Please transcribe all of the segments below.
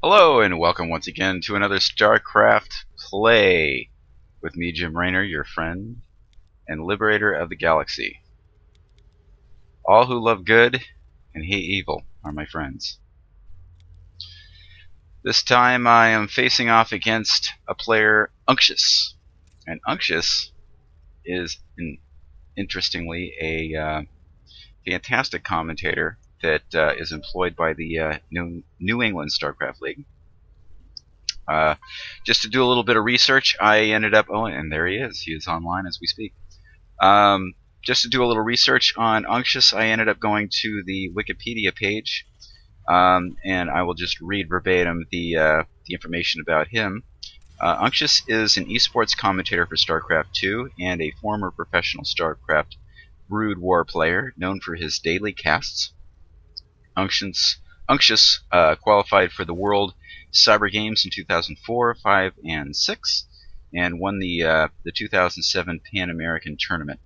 Hello and welcome once again to another StarCraft play with me, Jim Raynor, your friend and liberator of the galaxy. All who love good and hate evil are my friends. This time I am facing off against a player, Uncious. And Uncious is, interestingly, a fantastic commentator that is employed by the New England StarCraft League. Just to do a little bit of research, I ended up, oh, and there he is. He is online as we speak. Just to do a little research on Uncious, I ended up going to the Wikipedia page, and I will just read verbatim the information about him. Uncious is an esports commentator for StarCraft 2 and a former professional StarCraft Brood War player known for his daily casts. Uncious qualified for the World Cyber Games in 2004, 5, and 6, and won the 2007 Pan American Tournament.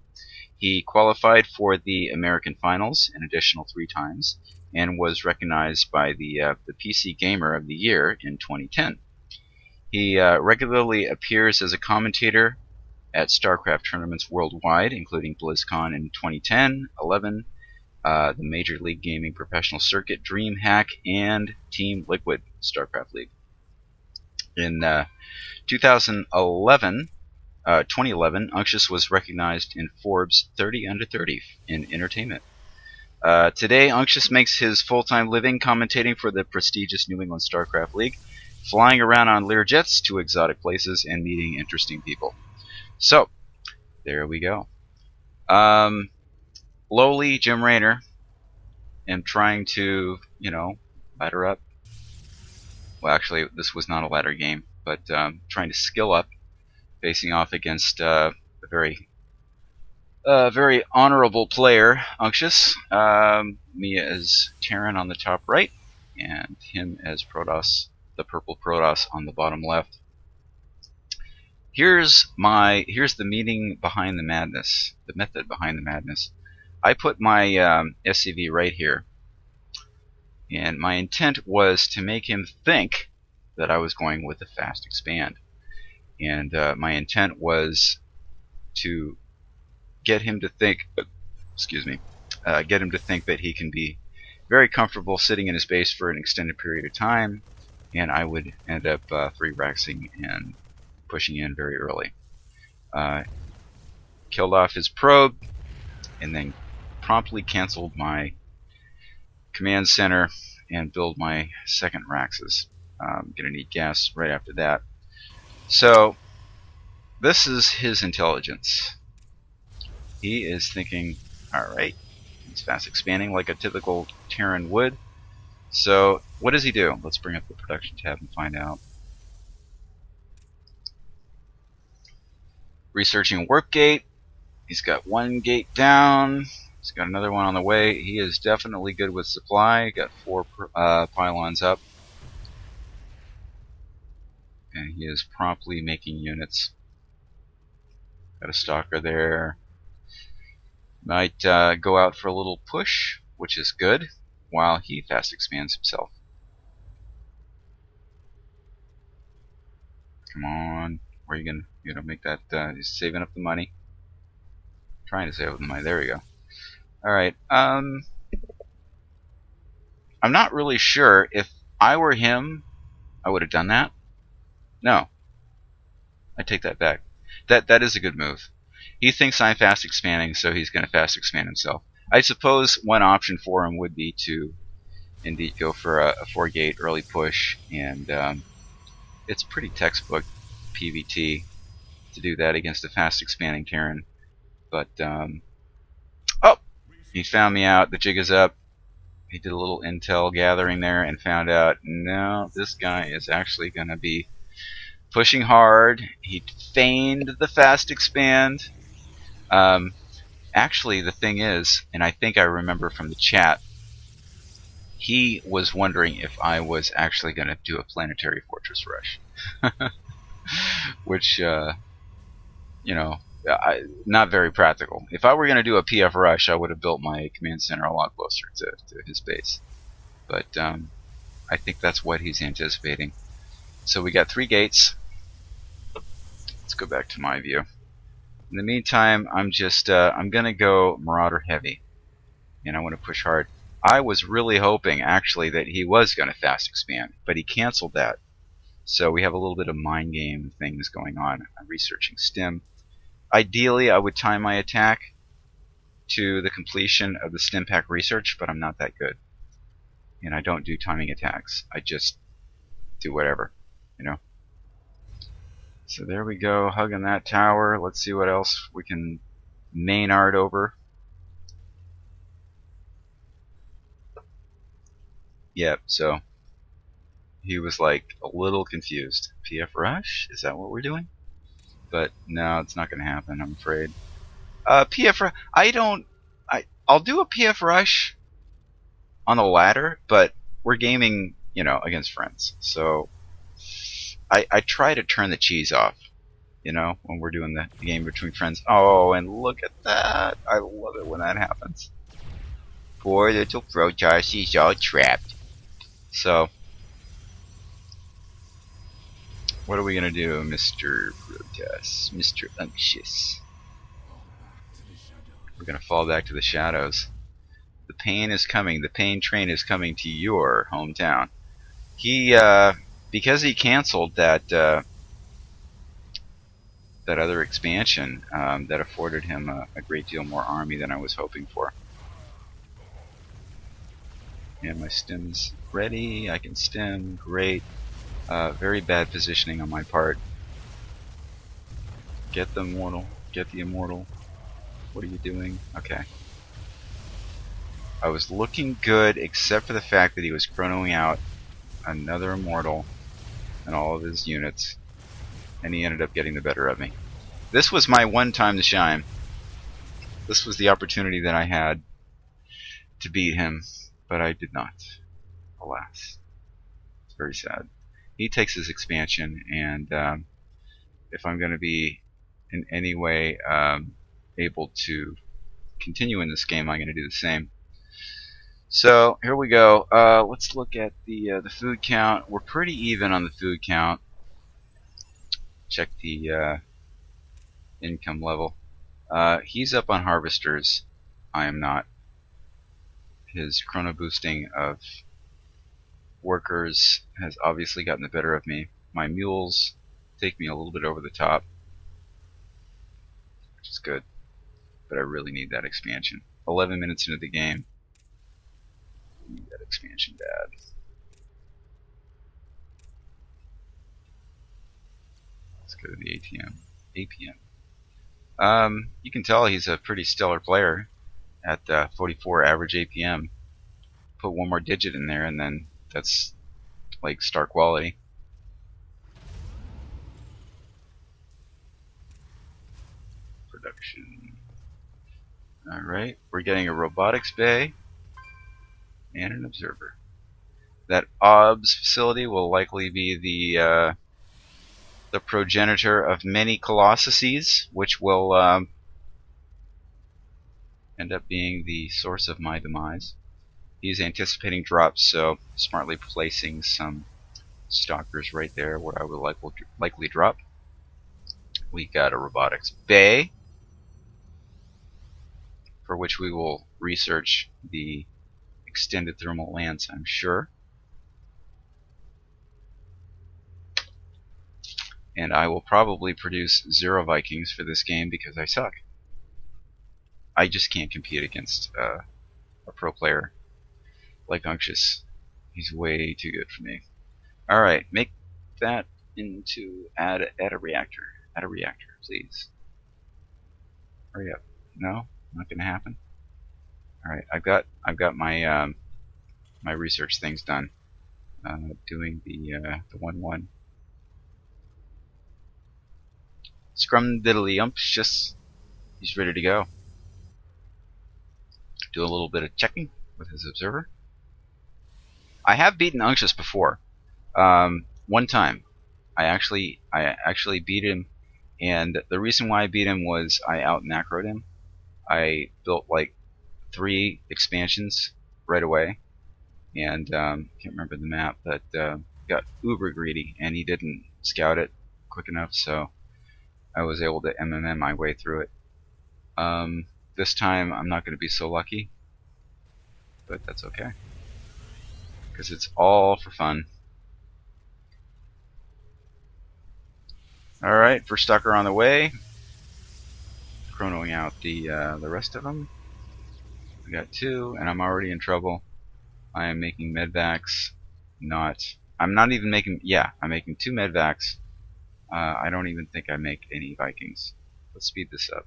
He qualified for the American Finals an additional 3 times, and was recognized by the PC Gamer of the Year in 2010. He regularly appears as a commentator at StarCraft tournaments worldwide, including BlizzCon in 2010, 11, the Major League Gaming Professional Circuit, DreamHack, and Team Liquid StarCraft League. In 2011, Uncious was recognized in Forbes 30 Under 30 in entertainment. Today, Uncious makes his full-time living commentating for the prestigious New England StarCraft League, flying around on Learjets to exotic places and meeting interesting people. So, there we go. Lowly Jim Raynor am trying to, ladder up. Well, actually, this was not a ladder game, but trying to skill up, facing off against a very honorable player, Uncious. Me as Terran on the top right, and him as Protoss, the purple Protoss on the bottom left. Here's the meaning behind the madness, the method behind the madness. I put my SCV right here, and my intent was to make him think that I was going with a fast expand, and my intent was to get him to think, get him to think that he can be very comfortable sitting in his base for an extended period of time, and I would end up 3-raxing and pushing in very early. Killed off his probe, and then promptly canceled my command center and build my second Raxes. Gonna need gas right after that. So this is his intelligence. He is thinking, alright, he's fast expanding like a typical Terran would. So what does he do? Let's bring up the production tab and find out. Researching warp gate. He's got 1 gate down. He's got another one on the way. He is definitely good with supply. Got 4 pylons up. And he is promptly making units. Got a stalker there. Might go out for a little push, which is good, while he fast expands himself. Come on. Where are you gonna make that? He's saving up the money. Trying to save up the money. There we go. Alright. I'm not really sure. If I were him, I would have done that. No. I take that back. That is a good move. He thinks I'm fast expanding, so he's going to fast expand himself. I suppose one option for him would be to indeed go for a 4-gate early push, and it's pretty textbook PvT to do that against a fast expanding Terran. But oh, he found me out. The jig is up. He did a little intel gathering there and found out, no, this guy is actually going to be pushing hard. He feigned the fast expand. Actually, the thing is, and I think I remember from the chat, he was wondering if I was actually going to do a planetary fortress rush. Which, not very practical. If I were going to do a PF rush, I would have built my command center a lot closer to his base. But I think that's what he's anticipating. So we got 3 gates. Let's go back to my view. In the meantime, I'm gonna go Marauder heavy, and I want to push hard. I was really hoping actually that he was gonna fast expand, but he canceled that. So we have a little bit of mind game things going on. I'm researching stim. Ideally, I would time my attack to the completion of the stim pack research, but I'm not that good, and I don't do timing attacks. I just do whatever, you know. So there we go, hugging that tower. Let's see what else we can Maynard over. Yep, so he was like a little confused. PF Rush? Is that what we're doing? But no, it's not going to happen, I'm afraid. PF Rush, I'll do a PF Rush on the ladder, but we're gaming, you know, against friends. So I try to turn the cheese off, you know, when we're doing the game between friends. Oh, and look at that. I love it when that happens. Poor little Protar, she's all trapped. So, what are we going to do, Mr. Protas? Mr. Uncious? We're going to fall back to the shadows. The pain is coming. The pain train is coming to your hometown. He, because he canceled that, that other expansion, that afforded him a great deal more army than I was hoping for. And my stim's ready. I can stim. Great. Very bad positioning on my part. Get the immortal. Get the immortal. What are you doing? Okay. I was looking good, except for the fact that he was chronoing out another immortal and all of his units, and he ended up getting the better of me. This was my one time to shine. This was the opportunity that I had to beat him, but I did not. Alas. It's very sad. He takes his expansion, and if I'm going to be in any way able to continue in this game, I'm going to do the same. So here we go. Let's look at the food count. We're pretty even on the food count. Check the income level. He's up on harvesters. I am not. His chrono boosting of workers has obviously gotten the better of me. My mules take me a little bit over the top, which is good, but I really need that expansion. 11 minutes into the game. I need that expansion bad. Let's go to the APM. You can tell he's a pretty stellar player at 44 average APM. Put one more digit in there, and then that's like star quality. Production. Alright, we're getting a robotics bay and an observer. That OBS facility will likely be the progenitor of many colossuses, which will end up being the source of my demise. He's anticipating drops, so smartly placing some stalkers right there where I would likely drop. We got a robotics bay, for which we will research the extended thermal lance, I'm sure. And I will probably produce 0 Vikings for this game because I suck. I just can't compete against a pro player like Uncious. He's way too good for me. Alright, make that into add a reactor. Add a reactor, please. Hurry up. No? Not gonna happen? Alright, I've got my my research things done. Doing the 1-1. Scrum diddly umptious. He's ready to go. Do a little bit of checking with his observer. I have beaten Uncious before. One time. I actually beat him, and the reason why I beat him was I out macroed him. I built like 3 expansions right away, and can't remember the map, but got uber greedy, and he didn't scout it quick enough, so I was able to MMM my way through it. This time I'm not going to be so lucky, but that's okay, because it's all for fun. Alright, first stalker on the way. Chronoing out the rest of them. We got 2, and I'm already in trouble. I am making medvacs. I'm not even making. Yeah, I'm making 2 medvacs. I don't even think I make any Vikings. Let's speed this up.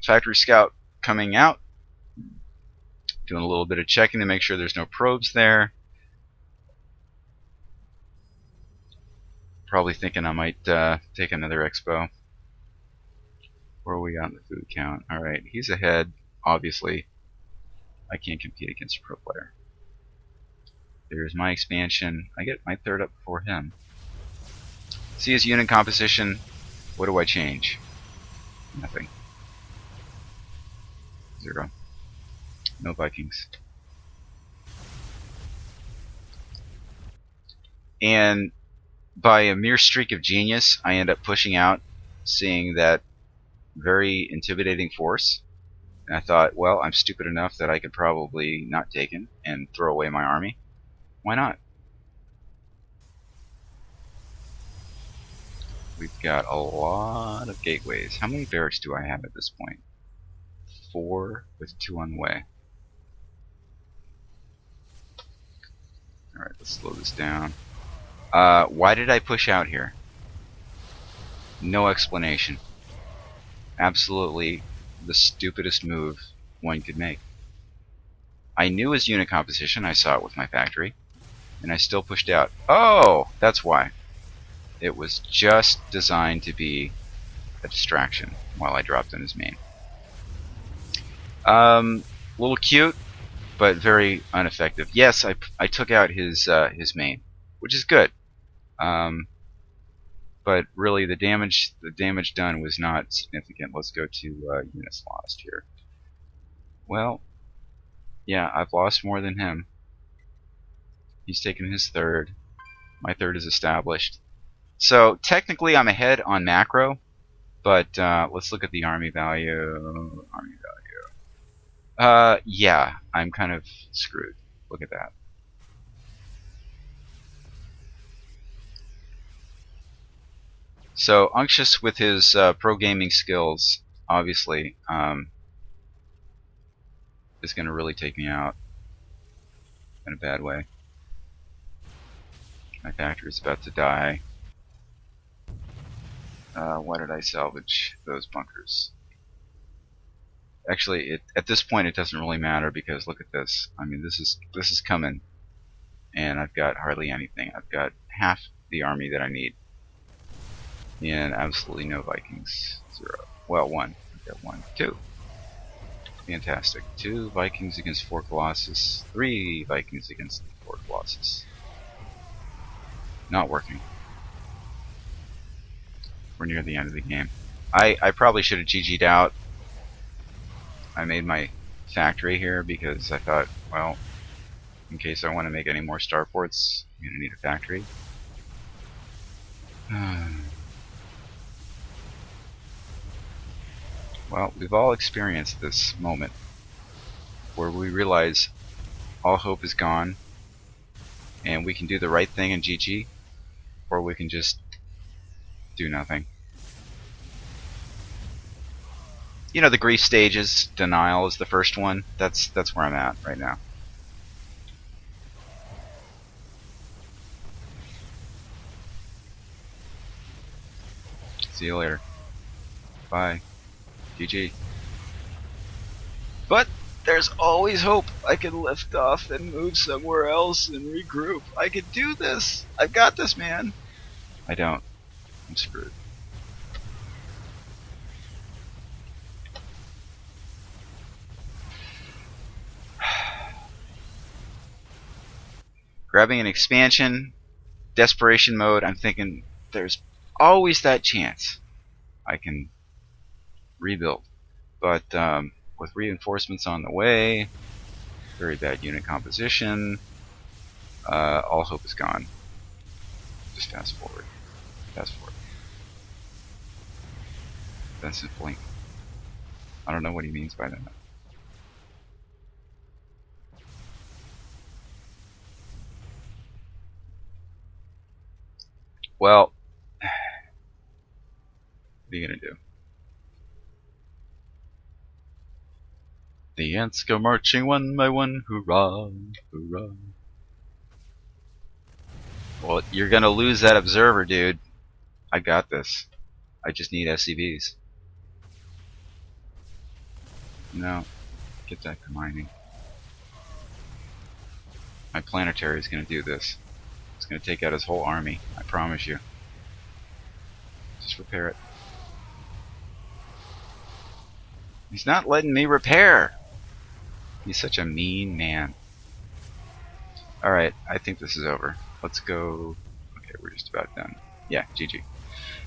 Factory scout coming out. Doing a little bit of checking to make sure there's no probes there. Probably thinking I might take another expo. Where are we on the food count? Alright, he's ahead. Obviously, I can't compete against a pro player. There's my expansion. I get my 3rd up before him. See his unit composition. What do I change? Nothing. 0. No Vikings. And by a mere streak of genius, I end up pushing out, seeing that very intimidating force. And I thought, well, I'm stupid enough that I could probably not take him and throw away my army. Why not? We've got a lot of gateways. How many barracks do I have at this point? 4 with 2 on the way. Alright, let's slow this down. Why did I push out here? No explanation. Absolutely the stupidest move one could make. I knew his unit composition, I saw it with my factory, and I still pushed out. Oh, that's why. It was just designed to be a distraction while I dropped in his main. Little cute, but very ineffective. Yes, I took out his main, which is good. But really, the damage done was not significant. Let's go to units lost here. Well, yeah, I've lost more than him. He's taken his 3rd. My 3rd is established. So technically, I'm ahead on macro, but let's look at the army value. Yeah, I'm kind of screwed. Look at that. So Uncious, with his pro gaming skills, obviously, is going to really take me out in a bad way. My factory is about to die. Why did I salvage those bunkers? Actually, at this point, it doesn't really matter, because look at this. I mean, this is coming, and I've got hardly anything. I've got half the army that I need, and absolutely no Vikings. 0. Well, 1. I've got 1, 2. Fantastic. 2 Vikings against 4 Colossus. 3 Vikings against 4 Colossus. Not working. We're near the end of the game. I probably should have GG'd out. I made my factory here because I thought, well, in case I want to make any more starports, I'm going to need a factory. Well, we've all experienced this moment where we realize all hope is gone and we can do the right thing and GG, or we can just do nothing. You know, the grief stages, denial is the first one. That's where I'm at right now. See you later. Bye. GG. But there's always hope. I can lift off and move somewhere else and regroup. I can do this. I've got this, man. I don't. I'm screwed. Grabbing an expansion, desperation mode, I'm thinking there's always that chance I can rebuild. But with reinforcements on the way, Very bad unit composition. All hope is gone. Just fast forward. Fast forward. That's just blink. I don't know what he means by that. Well, what are you gonna do? The ants go marching one by one, hurrah, hurrah. Well, you're gonna lose that observer, dude. I got this. I just need SCVs. No, get that combining. My planetary is gonna do this. It's gonna take out his whole army. I promise you. Just repair it. He's not letting me repair. He's such a mean man. Alright, I think this is over. Let's go. Okay, we're just about done. Yeah, GG.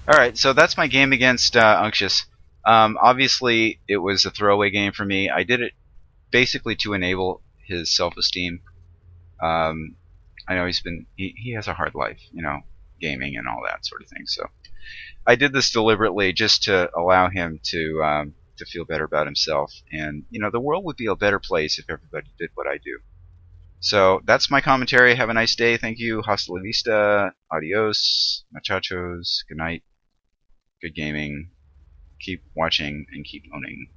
Alright, so that's my game against Uncious. Obviously, it was a throwaway game for me. I did it basically to enable his self-esteem. I know he has a hard life, you know, gaming and all that sort of thing. So I did this deliberately just to allow him to feel better about himself. And, you know, the world would be a better place if everybody did what I do. So that's my commentary. Have a nice day. Thank you. Hasta la vista. Adios. Muchachos. Good night. Good gaming. Keep watching and keep owning.